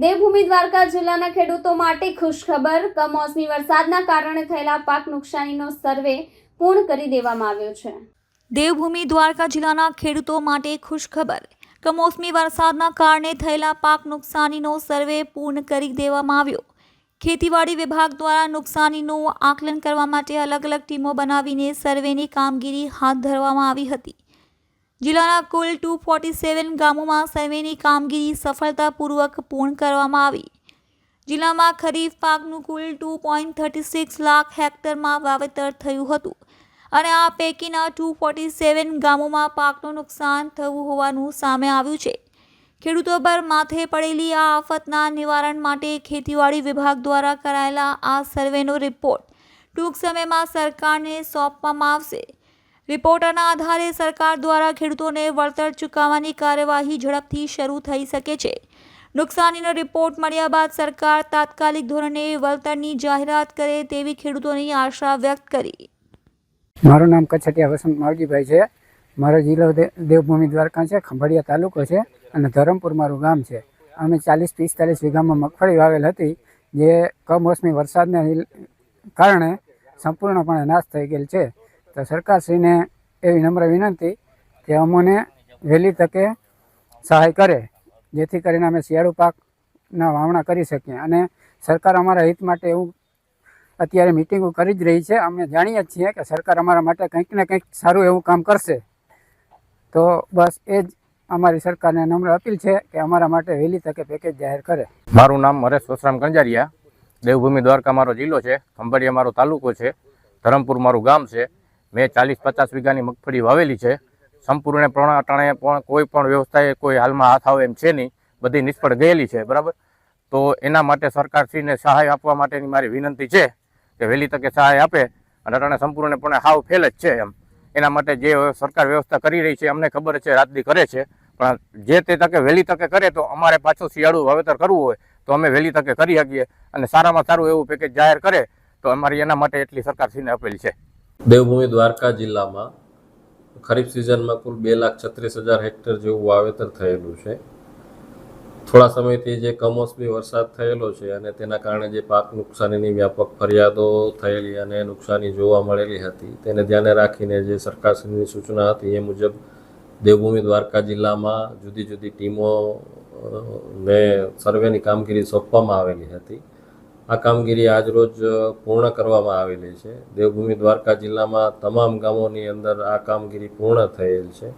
દેવભૂમિ દ્વારકા જિલ્લાના ખેડૂતો માટે ખુશખબર। કમોસમી વરસાદના કારણે થયેલા પાક નુકસાનીનો સર્વે પૂર્ણ કરી દેવામાં આવ્યો છે। દેવભૂમિ દ્વારકા જિલ્લાના ખેડૂતો માટે ખુશખબર। કમોસમી વરસાદના કારણે થયેલા પાક નુકસાનીનો સર્વે પૂર્ણ કરી દેવામાં આવ્યો। ખેતીવાડી વિભાગ દ્વારા નુકસાનીનું આકલન કરવા માટે અલગ અલગ ટીમો બનાવીને સર્વેની કામગીરી હાથ ધરવામાં આવી હતી। જિલ્લાના કુલ 247 ગામોમાં સર્વેની કામગીરી સફળતાપૂર્વક પૂર્ણ કરવામાં આવી। જિલ્લામાં ખરીફ પાકનું કુલ 2.36 લાખ હેક્ટરમાં વાવેતર થયું હતું અને આ પૈકીના 247 ગામોમાં પાકનું નુકસાન થયું હોવાનું સામે આવ્યું છે। ખેડૂતો પર માથે પડેલી આ આફતના નિવારણ માટે ખેતીવાડી વિભાગ દ્વારા કરાયેલા આ સર્વેનો રિપોર્ટ ટૂંક સમયમાં સરકારને સોંપવામાં આવશે। રિપોર્ટના આધારે સરકાર દ્વારા ખેડૂતોને વળતર ચૂકવવાની કાર્યવાહી ઝડપથી શરૂ થઈ શકે છે। નુકસાનીનો રિપોર્ટ મળ્યા બાદ સરકાર તાત્કાલિક ધોરણે વળતરની જાહેરાત કરે તેવી ખેડૂતોની આશા વ્યક્ત કરી। મારું નામ કચ્છટિયા વસંત માવજીભાઈ છે। મારો જિલ્લો દેવભૂમિ દ્વારકા છે, ખંભાળિયા તાલુકો છે અને ધરમપુર મારું ગામ છે। અમે 40-45 વીઘામાં મગફળી વાવેલ હતી, જે કમોસમી વરસાદને કારણે સંપૂર્ણપણે નાશ થઈ ગયેલ છે। તો સરકારશ્રીને એવી નમ્ર વિનંતી કે અમોને વહેલી તકે સહાય કરે, જેથી કરીને અમે શિયાળુ પાકના વાવણા કરી શકીએ। અને સરકાર અમારા હિત માટે એવું અત્યારે મિટિંગો કરી જ રહી છે। અમે જાણીએ જ છીએ કે સરકાર અમારા માટે કંઈક ને કંઈક સારું એવું કામ કરશે। તો બસ એ જ અમારી સરકારને નમ્ર અપીલ છે કે અમારા માટે વહેલી તકે પેકેજ જાહેર કરે। મારું નામ હરેશ વસરામ કંજારિયા। દેવભૂમિ દ્વારકા મારો જિલ્લો છે, ખંભાળિયા મારો તાલુકો છે, ધરમપુર મારું ગામ છે। મેં 40-50 વીઘાની મગફળી વાવેલી છે। સંપૂર્ણપણે અટાણે પણ કોઈ પણ વ્યવસ્થાએ કોઈ હાલમાં હાથ આવે એમ છે નહીં, બધી નિષ્ફળ ગયેલી છે, બરાબર। તો એના માટે સરકારશ્રીને સહાય આપવા માટેની મારી વિનંતી છે કે વહેલી તકે સહાય આપે। અને અટાણે સંપૂર્ણપણે હાવ ફેલ જ છે એમ। એના માટે જે સરકાર વ્યવસ્થા કરી રહી છે અમને ખબર છે, રાતદી કરે છે, પણ જે તે તકે વહેલી તકે કરે તો અમારે પાછું શિયાળું વાવેતર કરવું હોય તો અમે વહેલી તકે કરી શકીએ અને સારામાં સારું એવું પેકેજ જાહેર કરે તો અમારી એના માટે એટલી સરકારશ્રીને અપીલ છે। દેવભૂમિ દ્વારકા જિલ્લામાં ખરીફ સિઝનમાં કુલ 2,36,000 હેક્ટર જેવું વાવેતર થયેલું છે। થોડા સમયથી જે કમોસમી વરસાદ થયેલો છે અને તેના કારણે જે પાક નુકસાનીની વ્યાપક ફરિયાદો થયેલી અને નુકસાની જોવા મળેલી હતી, તેને ધ્યાને રાખીને જે સરકારશ્રીની સૂચના હતી એ મુજબ દેવભૂમિ દ્વારકા જિલ્લામાં જુદી જુદી ટીમોને સર્વેની કામગીરી સોંપવામાં આવેલી હતી। આ કામગીરી આજરોજ પૂર્ણ કરવામાં આવેલી છે। દેવભૂમિ દ્વારકા જિલ્લામાં તમામ ગામોની અંદર આ કામગીરી પૂર્ણ થયેલ છે।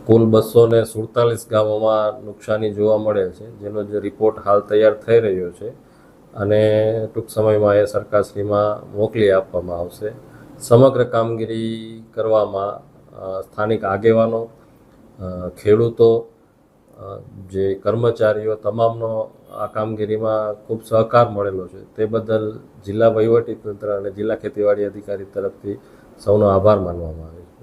કુલ 247 ગામોમાં નુકસાની જોવા મળે છે, જેનો જે રિપોર્ટ હાલ તૈયાર થઈ રહ્યો છે અને ટૂંક સમયમાં એ સરકારશ્રીમાં મોકલી આપવામાં આવશે। સમગ્ર કામગીરી કરવામાં સ્થાનિક આગેવાનો, ખેડૂતો, જે કર્મચારીઓ તમામનો આ કામગીરીમાં ખૂબ સહકાર મળેલો છે, તે બદલ જિલ્લા વહીવટીતંત્ર અને જિલ્લા ખેતીવાડી અધિકારી તરફથી સૌનો આભાર માનવામાં આવે છે।